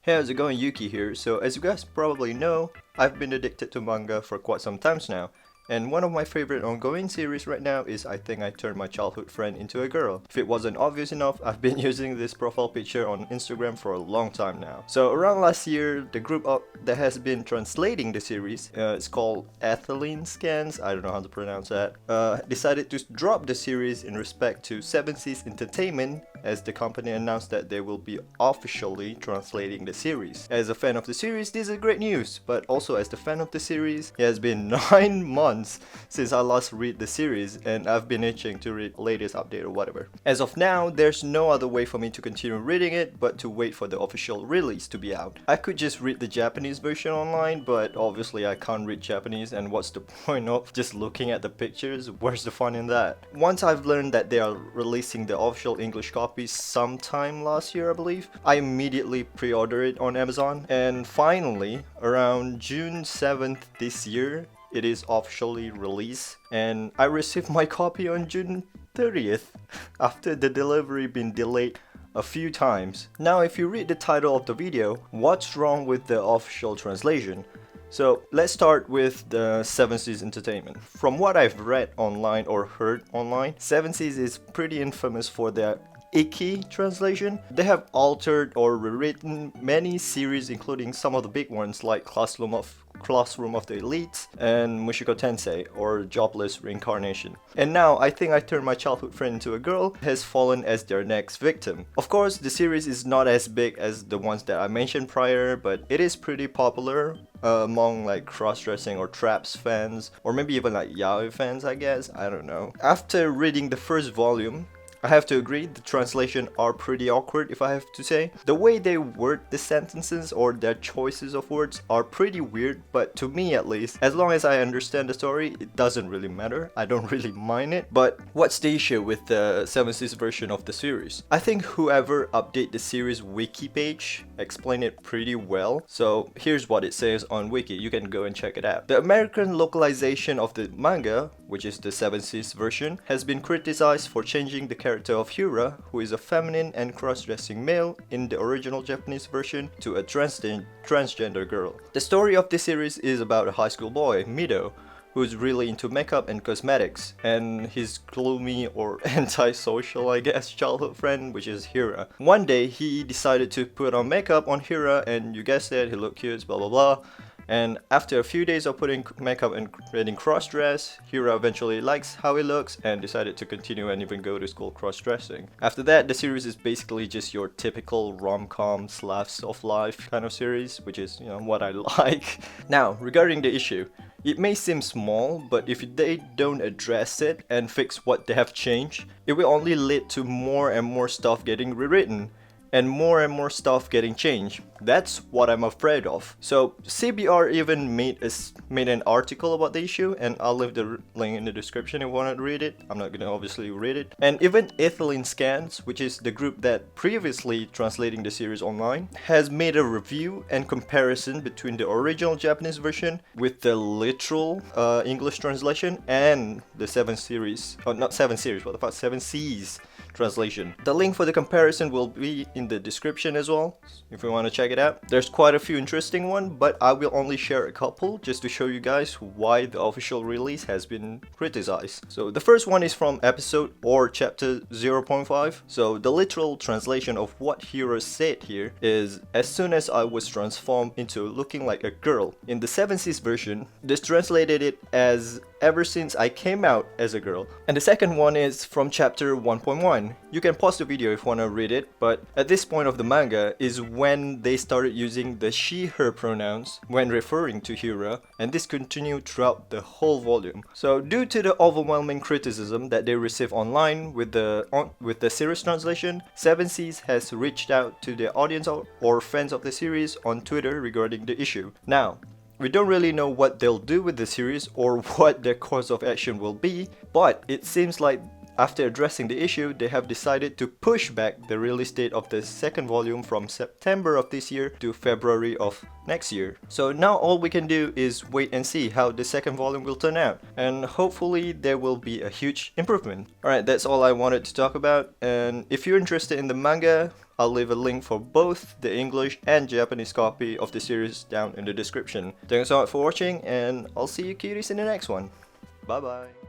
Hey, how's it going? Yuki here. So, as you guys probably know, I've been addicted to manga for quite some times now. And one of my favorite ongoing series right now is I Think I Turned My Childhood Friend Into a Girl. If it wasn't obvious enough, I've been using this profile picture on Instagram for a long time now. So around last year, the group that has been translating the series, it's called Ethylene Scans, I don't know how to pronounce that, decided to drop the series in respect to Seven Seas Entertainment, as the company announced that they will be officially translating the series. As a fan of the series, this is great news, but also as the fan of the series, it has been 9 months since I last read the series and I've been itching to read latest update or whatever. As of now, there's no other way for me to continue reading it but to wait for the official release to be out. I could just read the Japanese version online, but obviously I can't read Japanese, and what's the point of just looking at the pictures? Where's the fun in that? Once I've learned that they are releasing the official English copy sometime last year, I believe, I immediately pre-ordered it on Amazon, and finally, around June 7th this year, it is officially released, and I received my copy on June 30th after the delivery being delayed a few times. Now, if you read the title of the video, what's wrong with the official translation? So let's start with the Seven Seas Entertainment. From what I've read online or heard online, Seven Seas is pretty infamous for their icky translation. They have altered or rewritten many series, including some of the big ones like Classroom of the Elites and Mushiko Tensei, or Jobless Reincarnation. And now, I Think I Turned My Childhood Friend Into a Girl has fallen as their next victim. Of course, the series is not as big as the ones that I mentioned prior, but it is pretty popular among like cross-dressing or traps fans, or maybe even like yaoi fans, I guess. I don't know. After reading the first volume, I have to agree, the translation are pretty awkward, if I have to say. The way they word the sentences or their choices of words are pretty weird, but to me at least, as long as I understand the story, it doesn't really matter. I don't really mind it. But what's the issue with the 7 Seas version of the series? I think whoever updated the series wiki page explained it pretty well. So here's what it says on wiki, you can go and check it out. The American localization of the manga, which is the 7 Seas version, has been criticized for changing the character of Hira, who is a feminine and cross-dressing male in the original Japanese version, to a transgender girl. The story of this series is about a high school boy, Mido, who's really into makeup and cosmetics, and his gloomy or antisocial, I guess, childhood friend, which is Hira. One day, he decided to put on makeup on Hira, and you guessed it, he looked cute, blah blah blah. And after a few days of putting makeup and getting cross-dressed, Hira eventually likes how he looks and decided to continue and even go to school cross-dressing. After that, the series is basically just your typical rom-com slash of life kind of series, which is, you know, what I like. Now, regarding the issue, it may seem small, but if they don't address it and fix what they have changed, it will only lead to more and more stuff getting rewritten and more stuff getting changed. That's what I'm afraid of. So CBR even made an article about the issue, and I'll leave the link in the description if you want to read it. I'm not gonna obviously read it. And even Ethylene Scans, which is the group that previously translating the series online, has made a review and comparison between the original Japanese version with the literal English translation and the 7 series, oh not 7 series, what the fuck, 7 Seas translation. The link for the comparison will be in the description as well, if you want to check it out. There's quite a few interesting ones, but I will only share a couple just to show you guys why the official release has been criticized. So the first one is from episode or chapter 0.5. So the literal translation of what Hiro said here is, as soon as I was transformed into looking like a girl. In the 7 Seas version, this translated it as ever since I came out as a girl. And the second one is from chapter 1.1. You can pause the video if you want to read it, but at this point of the manga is when they started using the she/her pronouns when referring to Hira, and this continued throughout the whole volume. So due to the overwhelming criticism that they receive online with the series translation, 7 Seas has reached out to the audience or fans of the series on Twitter regarding the issue. Now, we don't really know what they'll do with the series or what their course of action will be, but it seems like after addressing the issue, they have decided to push back the release date of the second volume from September of this year to February of next year. So now all we can do is wait and see how the second volume will turn out, and hopefully there will be a huge improvement. Alright, that's all I wanted to talk about, and if you're interested in the manga, I'll leave a link for both the English and Japanese copy of the series down in the description. Thanks so much for watching, and I'll see you cuties in the next one. Bye bye.